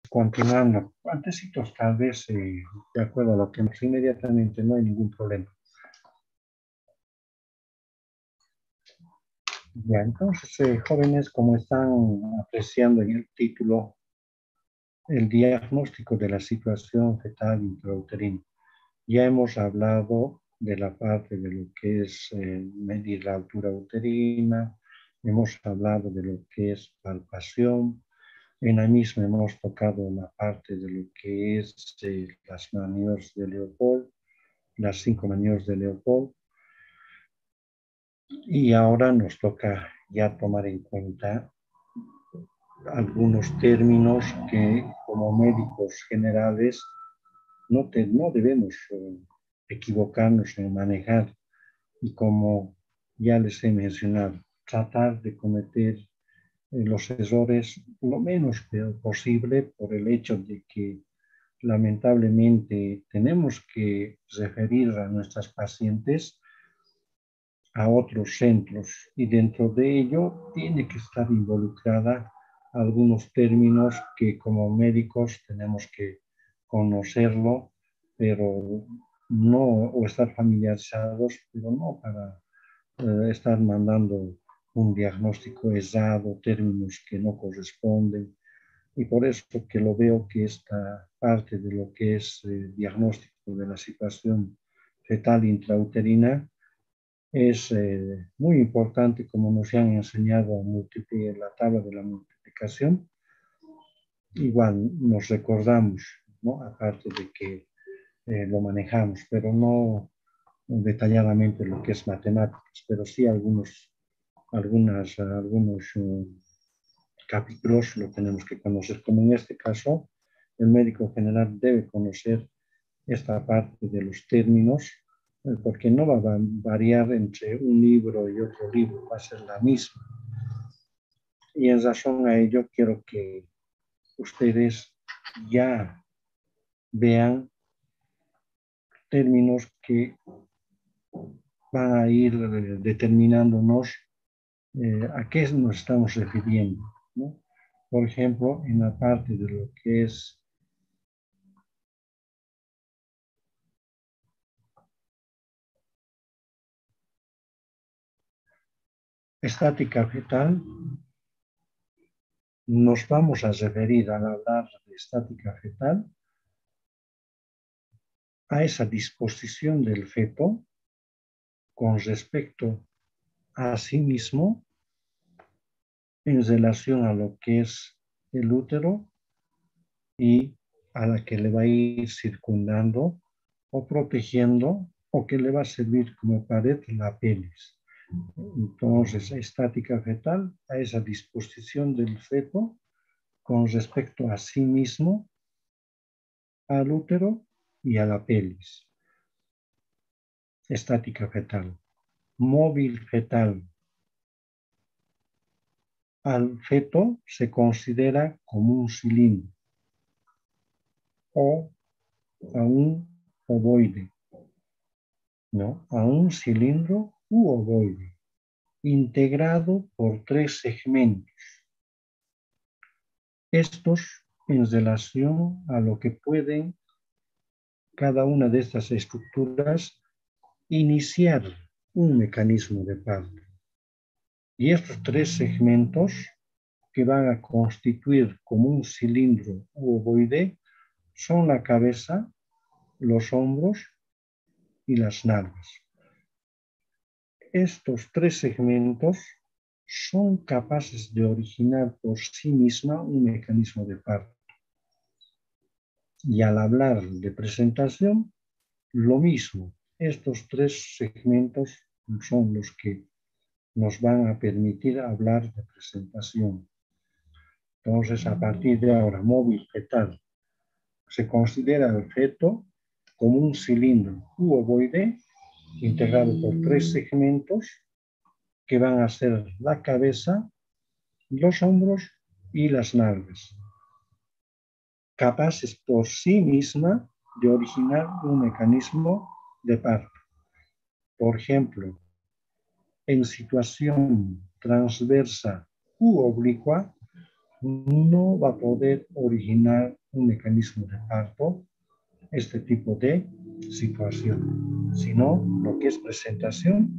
continuando. Antecitos, tal vez, de acuerdo a lo que inmediatamente no hay ningún problema. Ya, entonces, jóvenes, como están apreciando en el título, el diagnóstico de la situación fetal intrauterina. Ya hemos hablado de la parte de lo que es medir la altura uterina, hemos hablado de lo que es palpación, en la misma hemos tocado la parte de lo que es las maniobras de Leopold, las 5 maniobras de Leopold, y ahora nos toca ya tomar en cuenta algunos términos que como médicos generales no debemos equivocarnos en manejar, y como ya les he mencionado, tratar de cometer los errores lo menos posible por el hecho de que lamentablemente tenemos que referir a nuestras pacientes a otros centros y dentro de ello tiene que estar involucrada algunos términos que como médicos tenemos que conocerlo, pero no, o estar familiarizados, pero no para estar mandando un diagnóstico errado, términos que no corresponden. Y por eso que lo veo que esta parte de lo que es diagnóstico de la situación fetal intrauterina es muy importante, como nos han enseñado en la tabla de la multiplicación. Igual nos recordamos, ¿no? Aparte de que lo manejamos, pero no detalladamente lo que es matemáticas, pero sí algunos capítulos lo tenemos que conocer, como en este caso, el médico general debe conocer esta parte de los términos, porque no va a variar entre un libro y otro libro, va a ser la misma. Y en razón a ello quiero que ustedes ya vean términos que van a ir determinándonos a qué nos estamos refiriendo, ¿no? Por ejemplo, en la parte de lo que es estática fetal, nos vamos a referir al hablar de estática fetal a esa disposición del feto con respecto a sí mismo en relación a lo que es el útero y a la que le va a ir circundando o protegiendo o que le va a servir como pared la pelvis. Entonces, estática fetal a esa disposición del feto con respecto a sí mismo, al útero y a la pelvis. Estática fetal. Móvil fetal. Al feto se considera como un cilindro o a un ovoide, ¿no? A un cilindro u ovoide, integrado por 3 segmentos. Estos en relación a lo que pueden cada una de estas estructuras iniciar un mecanismo de parto. Y estos 3 segmentos que van a constituir como un cilindro u ovoide son la cabeza, los hombros y las nalgas. Estos 3 segmentos son capaces de originar por sí misma un mecanismo de parto. Y al hablar de presentación, lo mismo. Estos 3 segmentos son los que nos van a permitir hablar de presentación. Entonces, a partir de ahora, móvil fetal, se considera el feto como un cilindro u ovoide integrado por 3 segmentos que van a ser la cabeza, los hombros y las nalgas, capaces por sí misma de originar un mecanismo de parto. Por ejemplo, en situación transversa u oblicua, no va a poder originar un mecanismo de parto este tipo de situación, sino lo que es presentación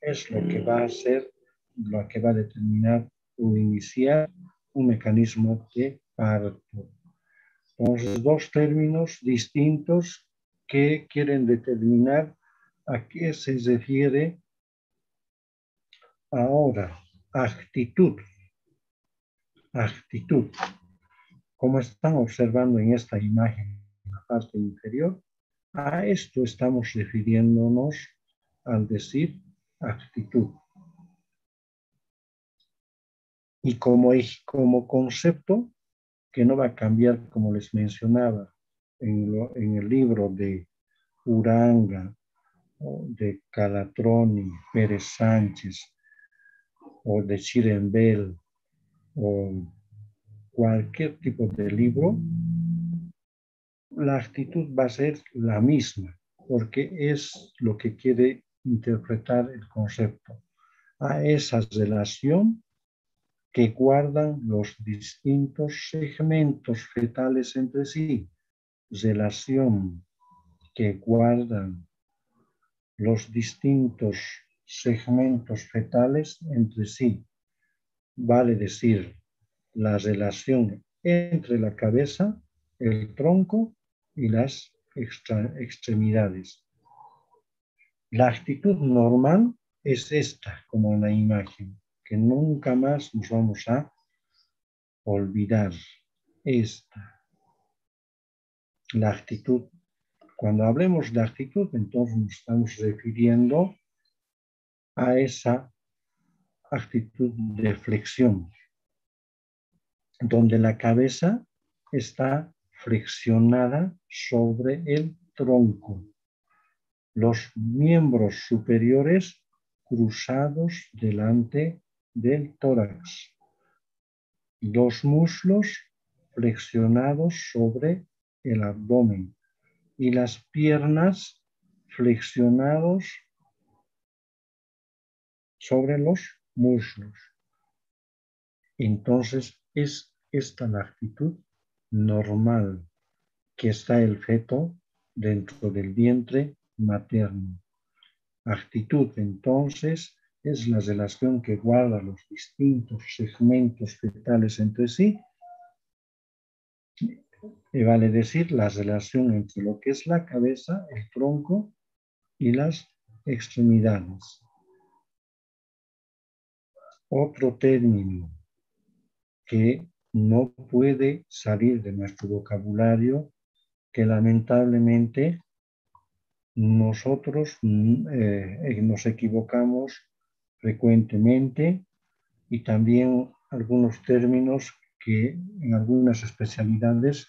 es lo que va a ser, lo que va a determinar o iniciar un mecanismo de parto. Entonces, dos términos distintos que quieren determinar a qué se refiere ahora. Actitud. Actitud. Como están observando en esta imagen, en la parte inferior, a esto estamos refiriéndonos al decir actitud. Y como concepto, que no va a cambiar, como les mencionaba, en el libro de Uranga, o de Calatroni, Pérez Sánchez, o de Chirembel, o cualquier tipo de libro, la actitud va a ser la misma, porque es lo que quiere interpretar el concepto, a esa relación que guardan los distintos segmentos fetales entre sí, relación que guardan los distintos segmentos fetales entre sí, vale decir, la relación entre la cabeza, el tronco y las extremidades. La actitud normal es esta, como en la imagen, que nunca más nos vamos a olvidar. Esta, la actitud. Cuando hablemos de actitud, entonces nos estamos refiriendo a esa actitud de flexión, donde la cabeza está flexionada sobre el tronco, los miembros superiores cruzados delante del tórax, los muslos flexionados sobre el abdomen y las piernas flexionados sobre los muslos. Entonces es esta la actitud normal que está el feto dentro del vientre materno. Actitud, entonces, es la relación que guarda los distintos segmentos fetales entre sí, y vale decir la relación entre lo que es la cabeza, el tronco y las extremidades. Otro término que no puede salir de nuestro vocabulario, que lamentablemente nosotros nos equivocamos frecuentemente, y también algunos términos que en algunas especialidades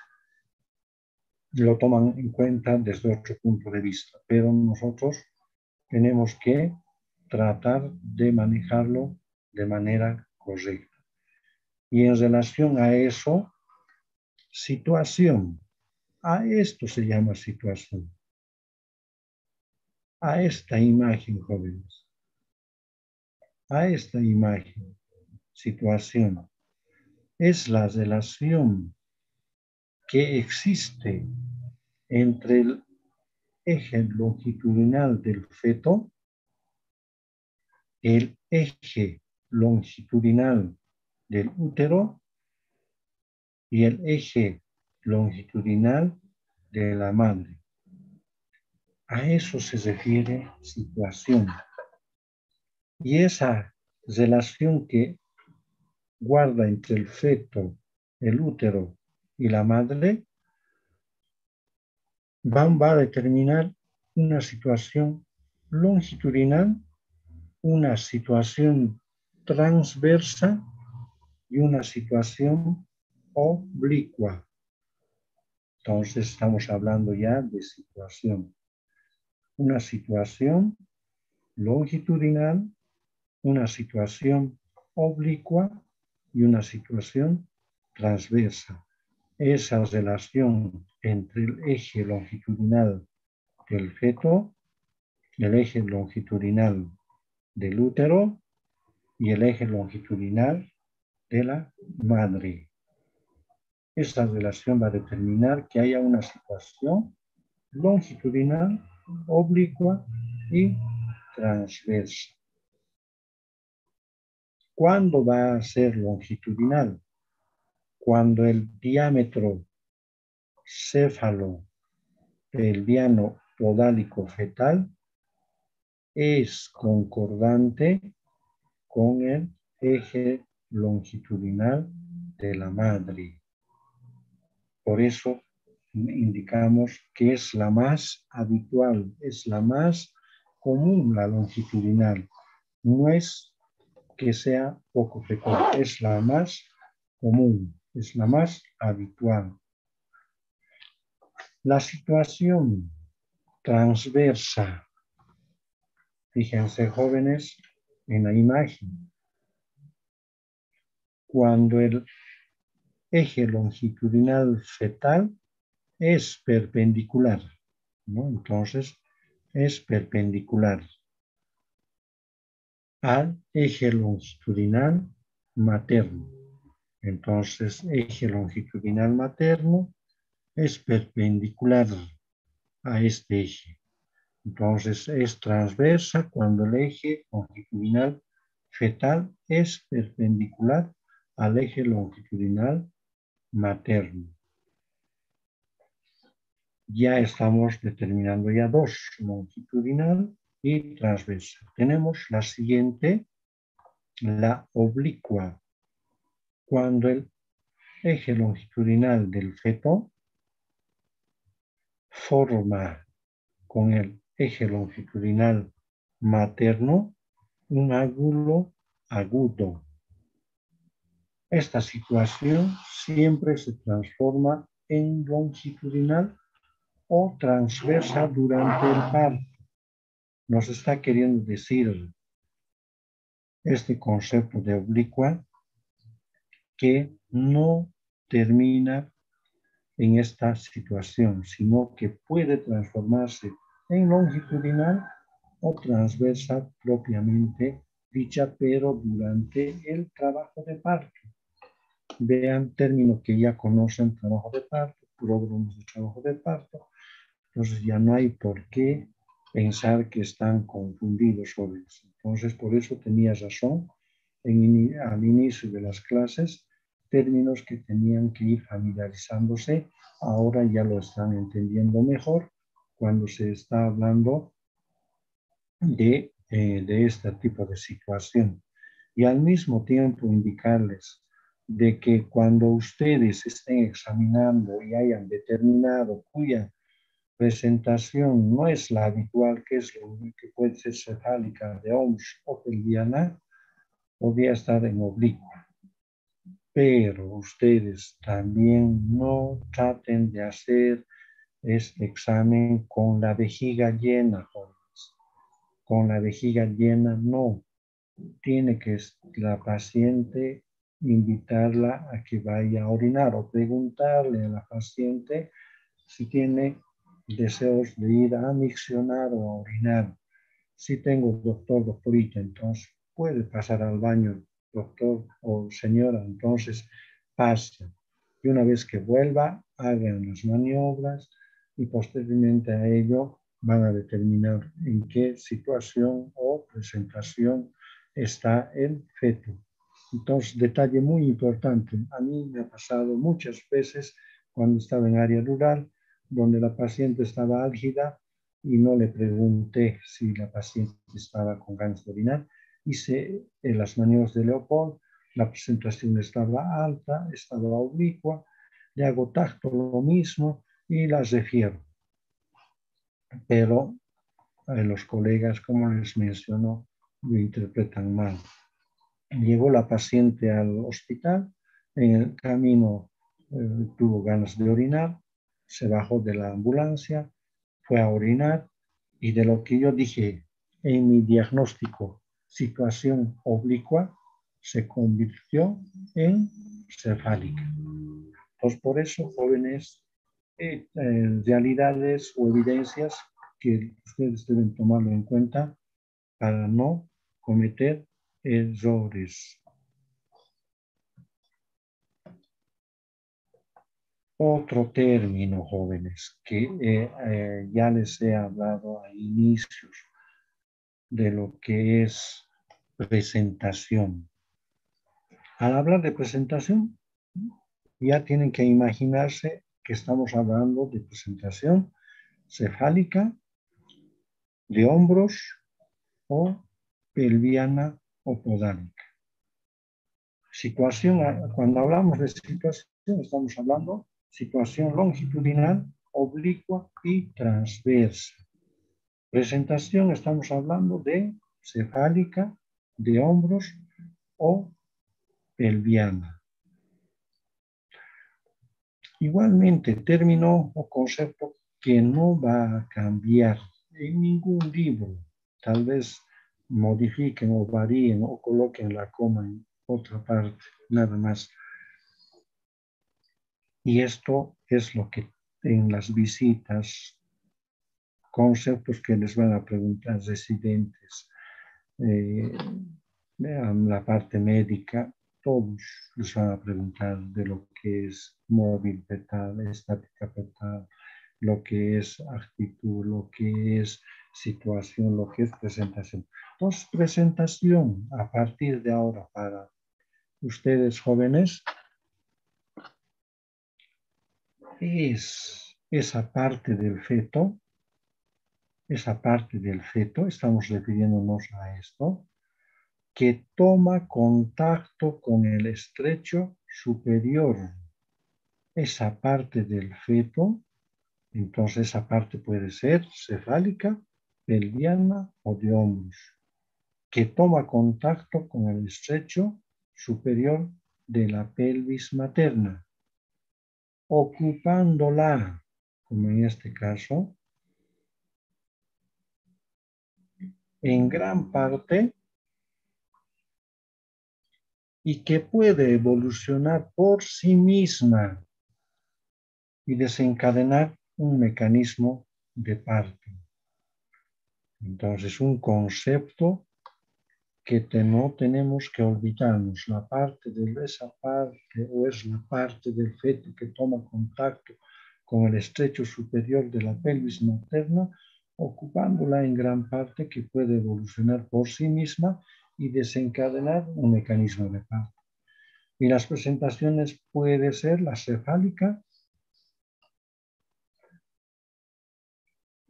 lo toman en cuenta desde otro punto de vista, pero nosotros tenemos que tratar de manejarlo de manera correcta. Y en relación a eso, situación. A esto se llama situación. A esta imagen, jóvenes. A esta imagen, situación. Es la relación que existe entre el eje longitudinal del feto, el eje longitudinal del útero y el eje longitudinal de la madre. A eso se refiere situación. Y esa relación que guarda entre el feto, el útero y la madre va a determinar una situación longitudinal, una situación transversa y una situación oblicua. Entonces estamos hablando ya de situación. Una situación longitudinal, una situación oblicua y una situación transversa. Esa relación entre el eje longitudinal del feto, el eje longitudinal del útero y el eje longitudinal de la madre. Esta relación va a determinar que haya una situación longitudinal, oblicua y transversa. ¿Cuándo va a ser longitudinal? Cuando el diámetro céfalo-pelviano podálico fetal es concordante con el eje longitudinal de la madre. Por eso indicamos que es la más habitual, es la más común, la longitudinal. No es que sea poco frecuente, es la más común, es la más habitual. La situación transversa, fíjense jóvenes en la imagen, cuando el eje longitudinal fetal es perpendicular, ¿no? Entonces, es perpendicular al eje longitudinal materno. Entonces, eje longitudinal materno es perpendicular a este eje. Entonces, es transversa cuando el eje longitudinal fetal es perpendicular al eje longitudinal materno. Ya estamos determinando ya dos, longitudinal y transversa. Tenemos la siguiente, la oblicua. Cuando el eje longitudinal del feto forma con el eje longitudinal materno un ángulo agudo. Esta situación siempre se transforma en longitudinal o transversa durante el parto. Nos está queriendo decir este concepto de oblicua que no termina en esta situación, sino que puede transformarse en longitudinal o transversa propiamente dicha, pero durante el trabajo de parto. Vean términos que ya conocen: trabajo de parto, pródromos de trabajo de parto. Entonces ya no hay por qué pensar que están confundidos sobre eso. Entonces, por eso tenía razón al inicio de las clases, términos que tenían que ir familiarizándose, ahora ya lo están entendiendo mejor cuando se está hablando de este tipo de situación. Y al mismo tiempo indicarles de que cuando ustedes estén examinando y hayan determinado cuya presentación no es la habitual, que es lo que puede ser cefálica, de OMS o pelviana, podría estar en oblicua. Pero ustedes también no traten de hacer este examen con la vejiga llena, jóvenes. Con la vejiga llena no. Tiene que la paciente invitarla a que vaya a orinar o preguntarle a la paciente si tiene deseos de ir a miccionar o a orinar. Si tengo doctorita, entonces puede pasar al baño, doctor o señora, entonces pase. Y una vez que vuelva, hagan las maniobras y posteriormente a ello van a determinar en qué situación o presentación está el feto. Entonces, detalle muy importante. A mí me ha pasado muchas veces cuando estaba en área rural, donde la paciente estaba álgida y no le pregunté si la paciente estaba con ganas de orinar. Hice las maniobras de Leopold, la presentación estaba alta, estaba oblicua, le hago tacto lo mismo y las refiero. Pero los colegas, como les menciono, lo interpretan mal. Llegó la paciente al hospital, en el camino tuvo ganas de orinar, se bajó de la ambulancia, fue a orinar y de lo que yo dije en mi diagnóstico, situación oblicua, se convirtió en cefálica. Entonces, por eso, jóvenes, realidades o evidencias que ustedes deben tomarlo en cuenta para no cometer errores. Otro término, jóvenes, que ya les he hablado a inicios de lo que es presentación. Al hablar de presentación, ya tienen que imaginarse que estamos hablando de presentación cefálica, de hombros o pelviana o podálica. Situación, cuando hablamos de situación, estamos hablando de situación longitudinal, oblicua y transversa. Presentación, estamos hablando de cefálica, de hombros o pelviana. Igualmente, término o concepto que no va a cambiar en ningún libro. Tal vez modifiquen o varíen o coloquen la coma en otra parte, nada más. Y esto es lo que en las visitas, conceptos que les van a preguntar residentes, la parte médica, todos les van a preguntar de lo que es móvil fetal, estática fetal, lo que es actitud, lo que es situación, lo que es presentación. Entonces, presentación a partir de ahora para ustedes jóvenes es esa parte del feto, estamos refiriéndonos a esto, que toma contacto con el estrecho superior, esa parte del feto. Entonces esa parte puede ser cefálica, pelviana o de hombros, que toma contacto con el estrecho superior de la pelvis materna, ocupándola, como en este caso, en gran parte, y que puede evolucionar por sí misma y desencadenar un mecanismo de parto. Entonces, un concepto que no tenemos que olvidarnos, la parte de esa parte, o es la parte del feto que toma contacto con el estrecho superior de la pelvis materna, ocupándola en gran parte que puede evolucionar por sí misma y desencadenar un mecanismo de parto. Y las presentaciones puede ser la cefálica,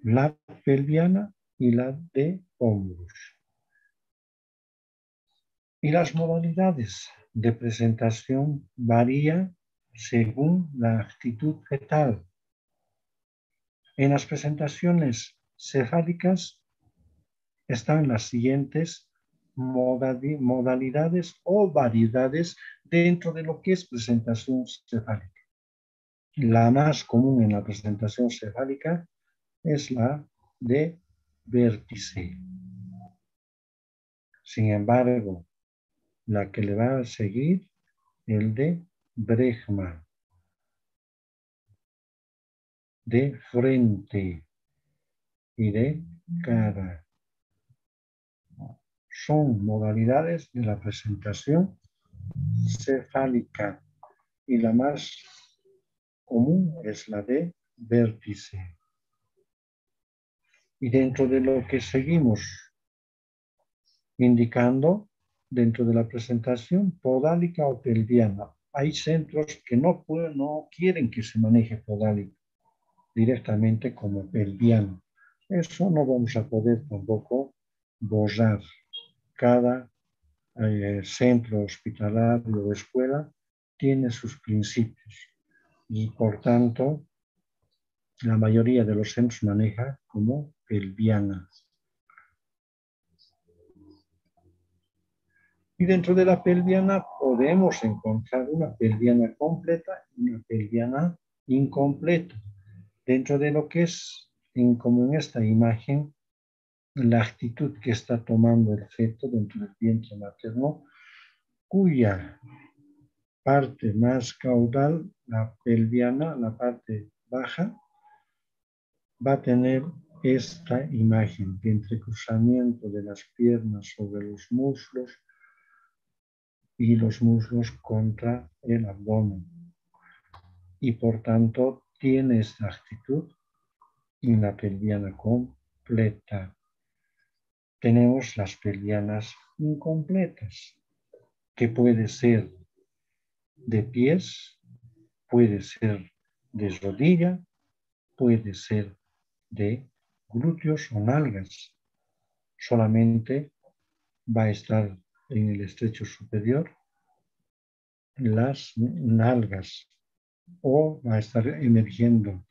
la pelviana y la de hombros. Y las modalidades de presentación varían según la actitud fetal. En las presentaciones cefálicas están las siguientes modalidades o variedades dentro de lo que es presentación cefálica. La más común en la presentación cefálica es la de vértice. Sin embargo, la que le va a seguir, el de Bregma, de frente y de cara. Son modalidades de la presentación cefálica y la más común es la de vértice. Y dentro de lo que seguimos indicando, dentro de la presentación podálica o pelviana, hay centros que no quieren que se maneje podálico directamente como pelviano. Eso no vamos a poder tampoco borrar. Cada centro hospitalario o escuela tiene sus principios y por tanto la mayoría de los centros maneja como pelviana. Y dentro de la pelviana podemos encontrar una pelviana completa y una pelviana incompleta. Dentro de lo que es, como en esta imagen, la actitud que está tomando el feto dentro del vientre materno, cuya parte más caudal, la pelviana, la parte baja, va a tener esta imagen de entrecruzamiento de las piernas sobre los muslos y los muslos contra el abdomen. y por tanto tiene esta actitud en la pelviana completa. Tenemos las pelvianas incompletas, que puede ser de pies, puede ser de rodilla, puede ser de glúteos o nalgas. Solamente va a estar en el estrecho superior las nalgas o va a estar emergiendo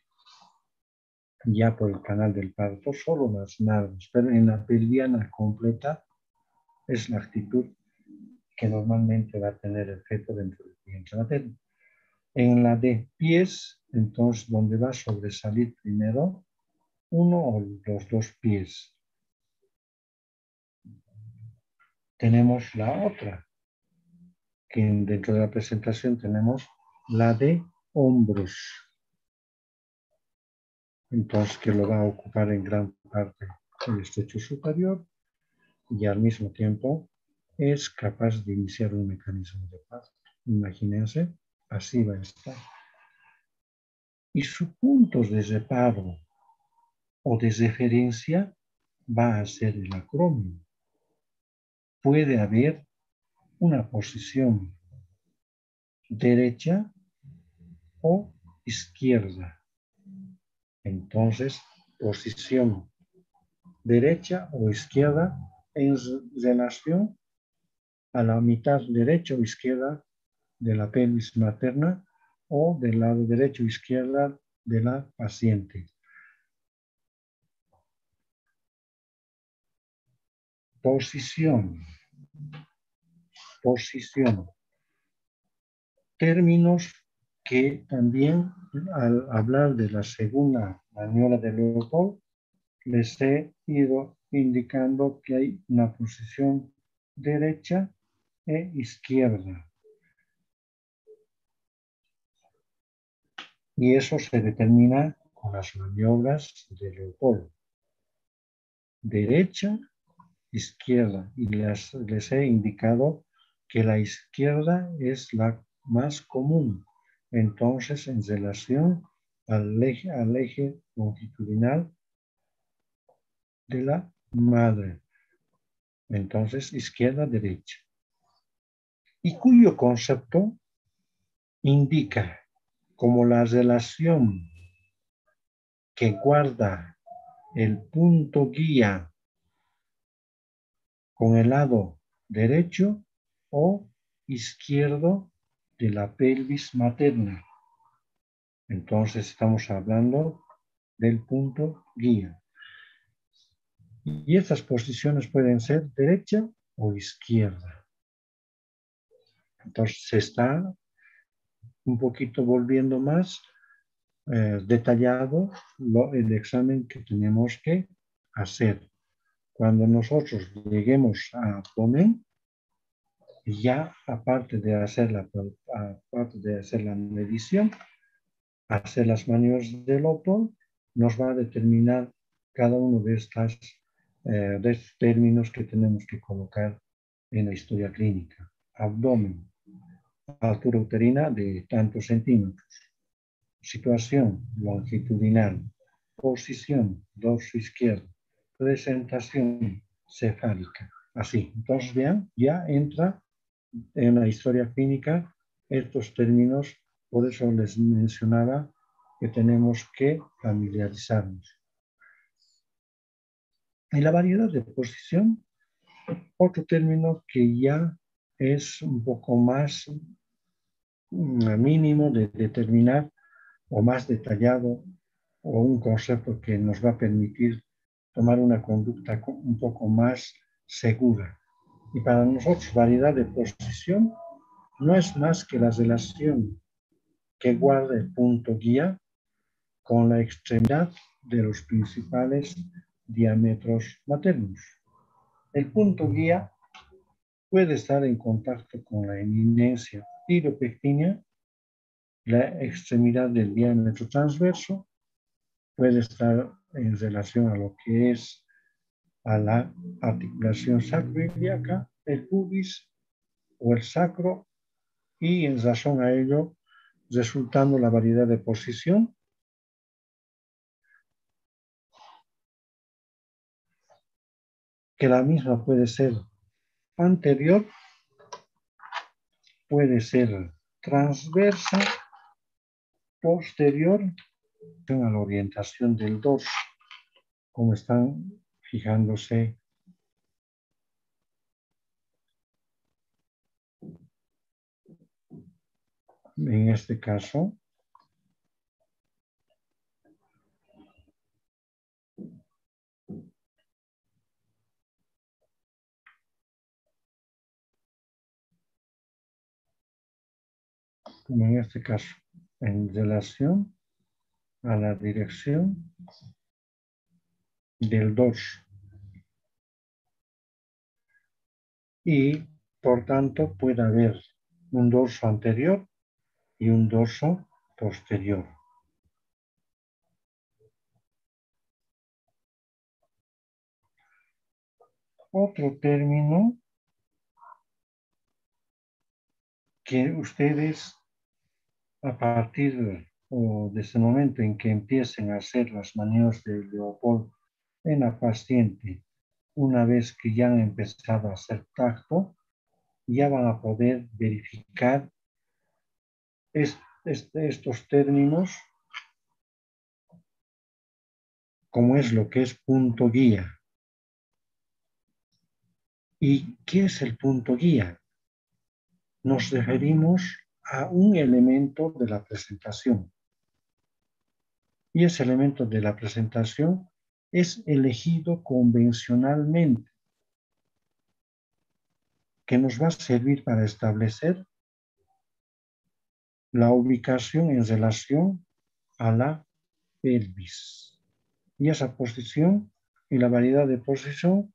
ya por el canal del parto solo las nalgas, pero en la pelviana completa es la actitud que normalmente va a tener el feto dentro del vientre materno. En la de pies, entonces, donde va a sobresalir primero uno o los dos pies. Tenemos la otra, que dentro de la presentación tenemos la de hombros. Entonces, que lo va a ocupar en gran parte el estrecho superior y al mismo tiempo es capaz de iniciar un mecanismo de parto. Imagínense, así va a estar. Y sus puntos de reparo o de referencia va a ser el acromio. Puede haber una posición derecha o izquierda. Entonces, posición derecha o izquierda en relación a la mitad derecha o izquierda de la pelvis materna o del lado derecho o izquierda de la paciente. Posición. Posición. Términos que también al hablar de la segunda maniobra de Leopold les he ido indicando que hay una posición derecha e izquierda. Y eso se determina con las maniobras de Leopold. Derecha, izquierda. Y les he indicado que la izquierda es la más común. Entonces, en relación al eje longitudinal de la madre. Entonces, izquierda, derecha. Y cuyo concepto indica como la relación que guarda el punto guía con el lado derecho o izquierdo de la pelvis materna. Entonces estamos hablando del punto guía. Y estas posiciones pueden ser derecha o izquierda. Entonces se está un poquito volviendo más detallado el examen que tenemos que hacer. Cuando nosotros lleguemos a abdomen, ya aparte de hacer la medición, hacer las maniobras del Leopold, nos va a determinar cada uno de estos términos que tenemos que colocar en la historia clínica. Abdomen, altura uterina de tantos centímetros. Situación longitudinal, posición dorso izquierdo, presentación cefálica. Así, entonces vean, ya entra en la historia clínica estos términos, por eso les mencionaba que tenemos que familiarizarnos. En la variedad de posición, otro término que ya es un poco más mínimo de determinar o más detallado o un concepto que nos va a permitir tomar una conducta un poco más segura. Y para nosotros, variedad de posición no es más que la relación que guarda el punto guía con la extremidad de los principales diámetros maternos. El punto guía puede estar en contacto con la eminencia tibio-pectínea, la extremidad del diámetro transverso, puede estar en relación a lo que es a la articulación sacroiliaca, el pubis o el sacro, y en razón a ello resultando la variedad de posición que la misma puede ser anterior, puede ser transversa, posterior, a la orientación del dorso, como están fijándose en este caso. Como en este caso, en relación a la dirección del dorso. Y, por tanto, puede haber un dorso anterior y un dorso posterior. Otro término que ustedes, a partir o desde el momento en que empiecen a hacer las maniobras de Leopold en la paciente, una vez que ya han empezado a hacer tacto, ya van a poder verificar estos términos, como es lo que es punto guía. ¿Y qué es el punto guía? Nos referimos a un elemento de la presentación. Y ese elemento de la presentación es elegido convencionalmente, que nos va a servir para establecer la ubicación en relación a la pelvis. Y esa posición y la variedad de posición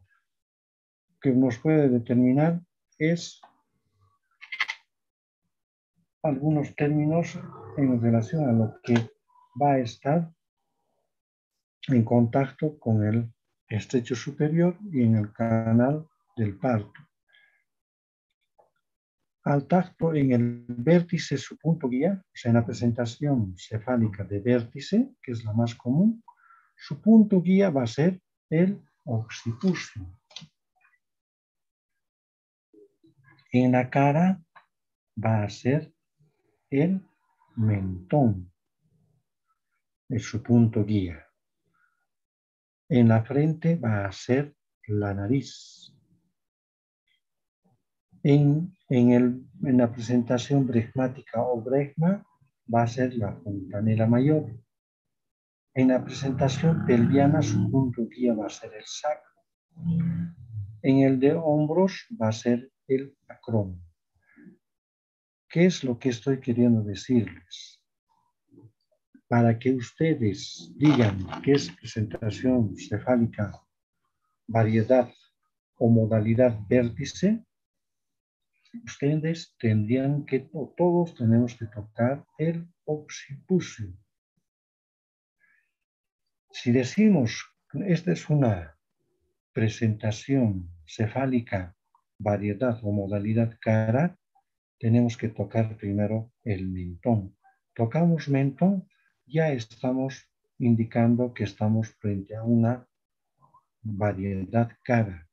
que nos puede determinar es algunos términos en relación a lo que va a estar en contacto con el estrecho superior y en el canal del parto. Al tacto en el vértice, su punto guía, o sea, en la presentación cefálica de vértice, que es la más común, su punto guía va a ser el occipucio. En la cara va a ser el mentón, es su punto guía. En la frente va a ser la nariz. En la presentación bregmática o bregma va a ser la fontanela mayor. En la presentación pelviana su punto guía va a ser el sacro. En el de hombros va a ser el acromo. ¿Qué es lo que estoy queriendo decirles? Para que ustedes digan qué es presentación cefálica, variedad o modalidad vértice, ustedes tendrían que, todos tenemos que tocar el occipucio. Si decimos, esta es una presentación cefálica, variedad o modalidad cara, tenemos que tocar primero el mentón. Tocamos mentón, ya estamos indicando que estamos frente a una variedad cara.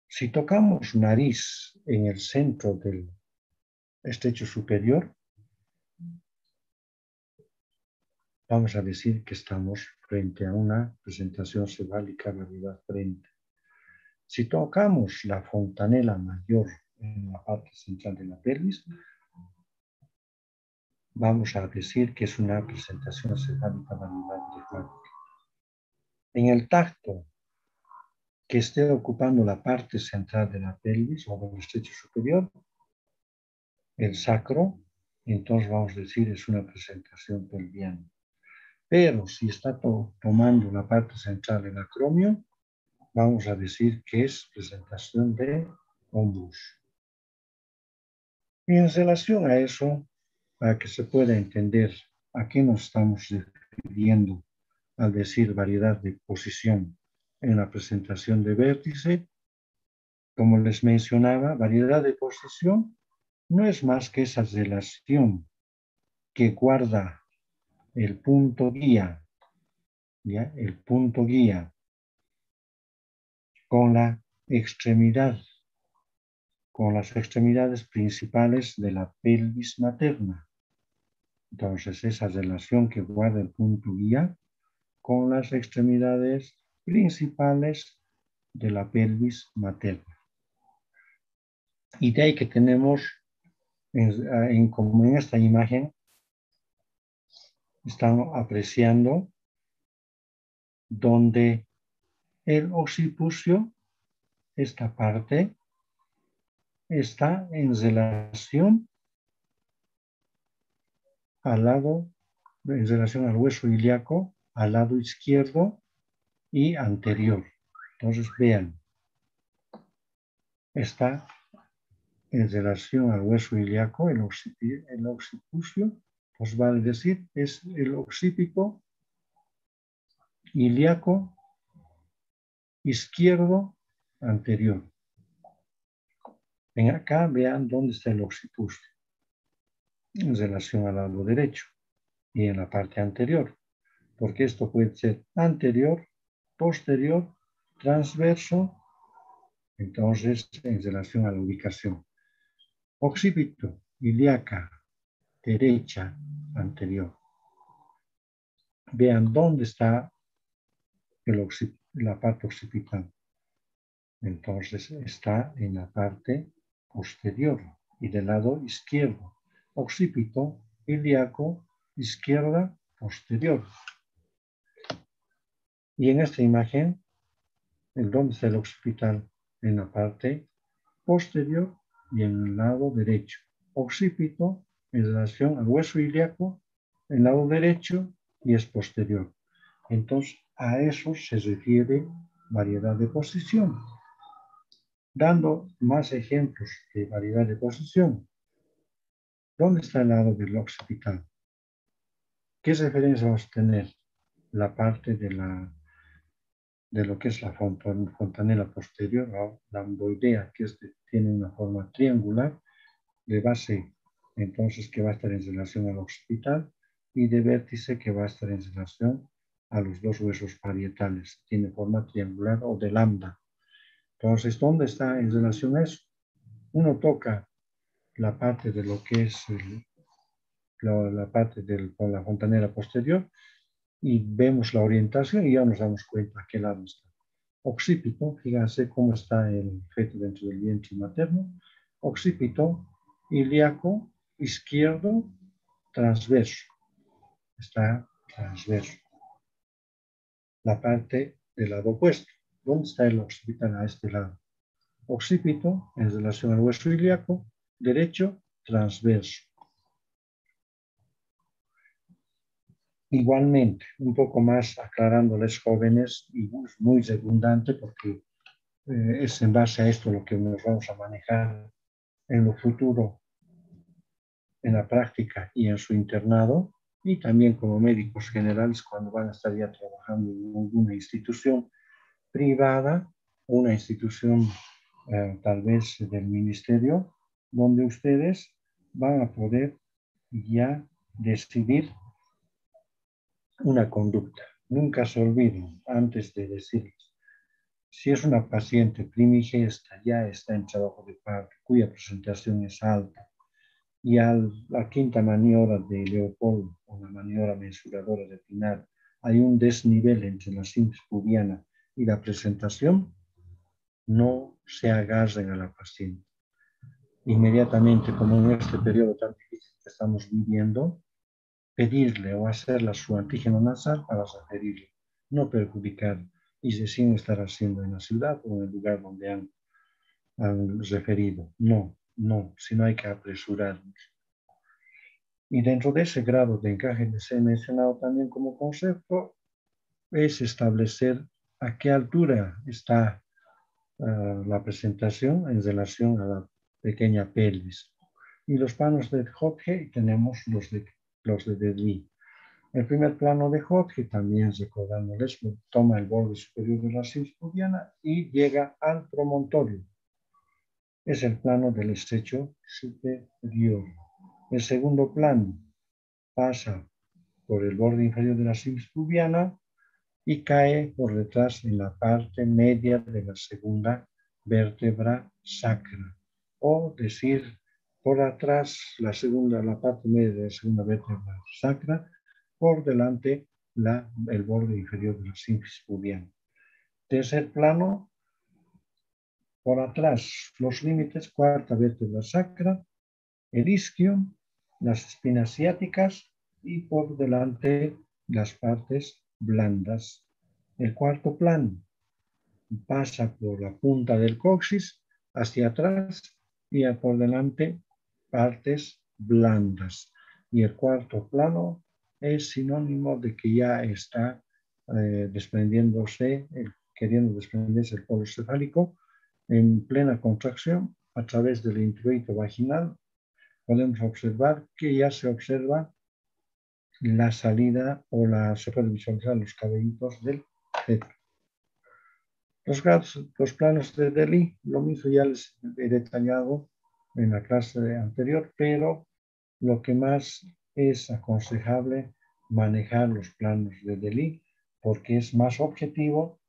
Si tocamos nariz en el centro del estrecho superior, vamos a decir que estamos frente a una presentación cefálica variedad frente. Si tocamos la fontanela mayor en la parte central de la pelvis, vamos a decir que es una presentación cefálica variedad cefálica. En el tacto que esté ocupando la parte central de la pelvis o del estrecho superior, el sacro, entonces vamos a decir es una presentación pelviana. Pero si está tomando la parte central del acromio, vamos a decir que es presentación de hombros. Y en relación a eso, para que se pueda entender a qué nos estamos refiriendo al decir variedad de posición en la presentación de vértice, como les mencionaba, variedad de posición no es más que esa relación que guarda el punto guía, ¿ya? El punto guía con la extremidad, con las extremidades principales de la pelvis materna. Entonces, esa relación que guarda el punto guía con las extremidades principales de la pelvis materna. Y de ahí que tenemos, como en esta imagen, estamos apreciando donde el occipucio, esta parte, está en relación en relación al hueso ilíaco, al lado izquierdo y anterior. Entonces, vean, está en relación al hueso ilíaco, el occipucio, pues vale decir, es el occipito ilíaco izquierdo anterior. Ven acá, vean dónde está el occipucio, en relación al lado derecho y en la parte anterior, porque esto puede ser anterior, posterior, transverso, entonces en relación a la ubicación. Occipito, ilíaca, derecha, anterior. Vean dónde está la parte occipital. Entonces está en la parte posterior y del lado izquierdo. Occipito, ilíaco, izquierda, posterior. Y en esta imagen, ¿dónde está el occipital? En la parte posterior y en el lado derecho. Occipito en relación al hueso ilíaco, en el lado derecho y es posterior. Entonces, a eso se refiere variedad de posición. Dando más ejemplos de variedad de posición. ¿Dónde está el lado del occipital? ¿Qué referencia vamos a tener? La parte de lo que es la fontanela posterior, la amboidea, que tiene una forma triangular, de base, entonces, que va a estar en relación al occipital, y de vértice, que va a estar en relación a los dos huesos parietales. Tiene forma triangular o de lambda. Entonces, ¿dónde está en relación a eso? Uno toca la parte de lo que es la parte con la fontanela posterior y vemos la orientación y ya nos damos cuenta a qué lado está. Occipito, fíjense cómo está el feto dentro del vientre materno. Occipito, ilíaco, izquierdo, transverso. Está transverso. La parte del lado opuesto. ¿Dónde está el occipital? A este lado. Occipito, en relación al hueso ilíaco, derecho, transverso. Igualmente, un poco más aclarándoles jóvenes, y muy redundante porque es en base a esto lo que nos vamos a manejar en lo futuro, en la práctica y en su internado, y también como médicos generales cuando van a estar ya trabajando en alguna institución privada, una institución tal vez del ministerio, donde ustedes van a poder ya decidir una conducta. Nunca se olviden, antes de decirles, si es una paciente primigesta, ya está en trabajo de parto, cuya presentación es alta, y a la quinta maniobra de Leopoldo, o la maniobra mensuradora de Pinar, hay un desnivel entre la síntesis pubiana y la presentación, no se agarren a la paciente. Inmediatamente, como en este periodo tan difícil que estamos viviendo, pedirle o hacerla su antígeno nasal para referirle, no perjudicar y recién estar haciendo en la ciudad o en el lugar donde han referido. No, sino hay que apresurarnos. Y dentro de ese grado de encaje que se ha mencionado también como concepto, es establecer a qué altura está la presentación en relación a la pequeña pelvis. Y los planos de Hodge tenemos los de Dewey. El primer plano de Hodge, también recordándoles, toma el borde superior de la síntesis pubiana y llega al promontorio. Es el plano del estrecho superior. El segundo plano pasa por el borde inferior de la sífilis pubiana y cae por detrás en la parte media de la segunda vértebra sacra. O decir, por atrás, la parte media de la segunda vértebra sacra, por delante el borde inferior de la sífilis pubiana. Tercer plano, por atrás, los límites, cuarta vértebra sacra, el isquio, las espinas ciáticas y por delante las partes blandas. El cuarto plano pasa por la punta del coxis hacia atrás y por delante partes blandas. Y el cuarto plano es sinónimo de que ya está queriendo desprenderse el polo cefálico en plena contracción a través del introito vaginal. Podemos observar que ya se observa la salida se puede visualizar los cabellitos del feto. Los planos de Delhi, lo mismo ya les he detallado en la clase anterior, pero lo que más es aconsejable manejar los planos de Delhi porque es más objetivo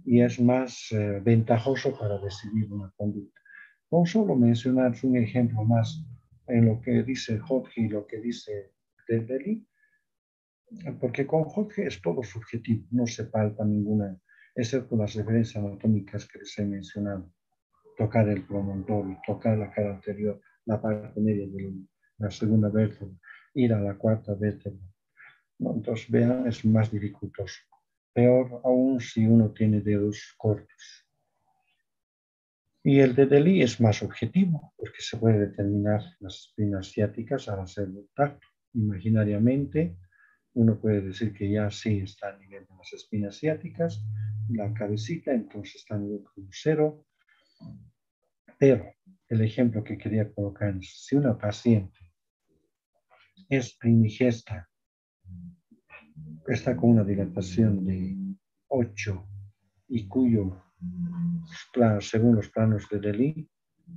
y es más ventajoso para decidir una conducta. Con solo mencionar un ejemplo más en lo que dice Hodge y lo que dice Delhi, porque con Hodge es todo subjetivo, no se palpa ninguna, excepto las referencias anatómicas que les he mencionado. Tocar el promontorio, tocar la cara anterior, la parte media de la segunda vértebra, ir a la cuarta vértebra. ¿No? Entonces, vean, es más dificultoso. Peor aún si uno tiene dedos cortos. Y el de Delhi es más objetivo, porque se puede determinar las espinas ciáticas al hacer el tacto. Imaginariamente, uno puede decir que ya sí está a nivel de las espinas ciáticas, la cabecita, entonces está a nivel como cero. Pero el ejemplo que quería colocar es, si una paciente es primigesta, está con una dilatación de 8 y cuyo plano, según los planos de Delhi,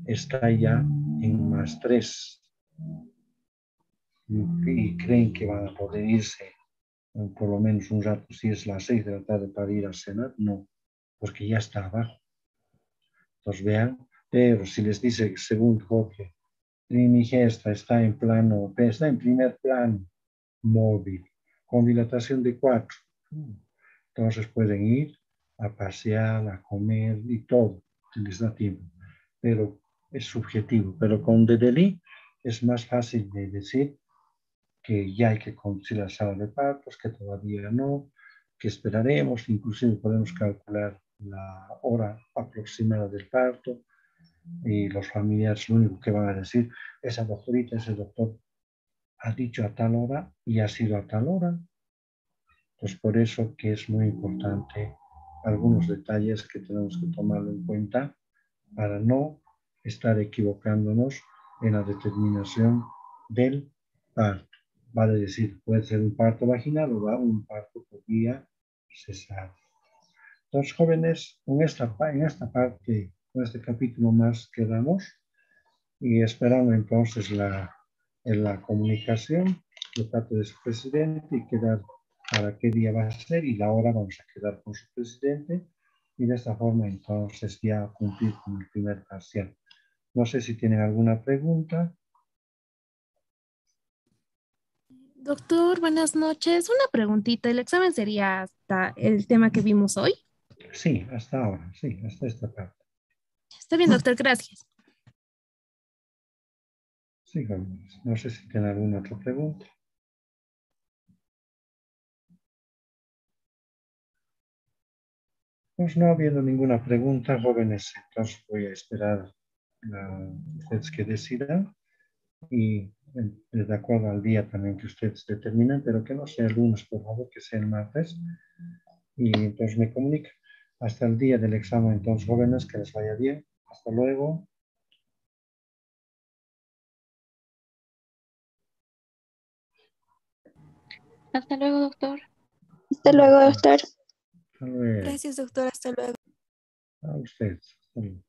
está ya en +3 y creen que van a poder irse por lo menos un rato, si es las 6 de la tarde para ir a cenar, no, porque ya está abajo. Entonces vean, pero si les dice según Jorge, primigesta está en primer plano móvil, con dilatación de 4, entonces pueden ir a pasear, a comer y todo, si les da tiempo, pero es subjetivo, pero con Delhi es más fácil de decir que ya hay que conducir a la sala de partos, que todavía no, que esperaremos, inclusive podemos calcular la hora aproximada del parto y los familiares lo único que van a decir, esa doctorita, ese doctor ha dicho a tal hora y ha sido a tal hora. Pues por eso que es muy importante algunos detalles que tenemos que tomarlo en cuenta para no estar equivocándonos en la determinación del parto. Vale decir, puede ser un parto vaginal o un parto por vía cesárea. Entonces, jóvenes, en esta parte, en este capítulo más quedamos y esperando entonces la comunicación de parte de su presidente y quedar para qué día va a ser y la hora vamos a quedar con su presidente y de esta forma entonces ya cumplir con el primer parcial. No sé si tienen alguna pregunta. Doctor, buenas noches. Una preguntita. ¿El examen sería hasta el tema que vimos hoy? Sí, hasta ahora, sí, hasta esta parte. Está bien, doctor, gracias. Sí, jóvenes. No sé si tienen alguna otra pregunta. Pues no habiendo ninguna pregunta, jóvenes, entonces voy a esperar a ustedes que decidan y de acuerdo al día también que ustedes determinen, pero que no sea el lunes, por favor, que sea el martes. Y entonces me comunican. Hasta el día del examen, entonces, jóvenes, que les vaya bien. Hasta luego. Hasta luego, doctor. Hasta luego, doctor. Hasta luego. Gracias, doctor. Hasta luego. A ustedes. Hasta luego.